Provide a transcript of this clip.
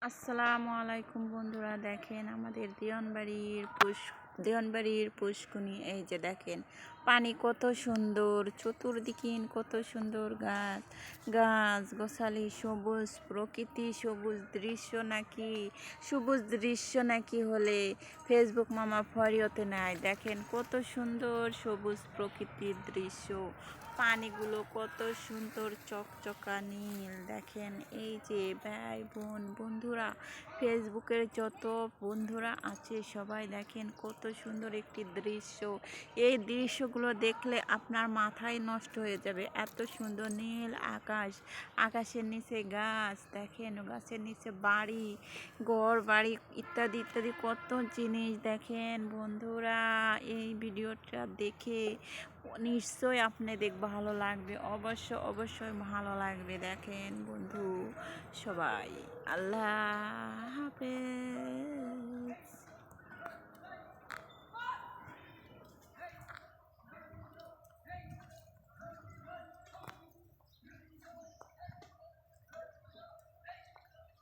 আসসালামু আলাইকুম বন্ধুরা, দেখেন আমাদের দেওয়ানবাড়ির পুষ্কুনি। এই যে দেখেন পানি কত সুন্দর, চতুর্দিকে কত সুন্দর গাছ গাছ গোছালি, সবুজ প্রকৃতি, সবুজ দৃশ্য নাকি হলে ফেসবুক মামা ফরিওতে নাই। দেখেন কত সুন্দর সবুজ প্রকৃতির দৃশ্য, পানিগুলো কত সুন্দর চকচকা নীল। দেখেন এই যে ভাই বোন বন্ধুরা, ফেসবুকের যত বন্ধুরা আছে সবাই দেখেন কত সুন্দর একটি দৃশ্য। এই দৃশ্যগুলো দেখলে আপনার মাথায় নষ্ট হয়ে যাবে, এত সুন্দর নীল আকাশ, আকাশের নিচে গাছ, দেখেন গাছের নিচে বাড়ি, ঘর বাড়ি ইত্যাদি ইত্যাদি কত জিনিস। দেখেন বন্ধুরা, এই ভিডিওটা দেখে নিশ্চয়ই আপনাদের ভালো লাগবে, অবশ্যই ভালো লাগবে। দেখেন বন্ধু সবাই, আল্লাহ হাফেজ।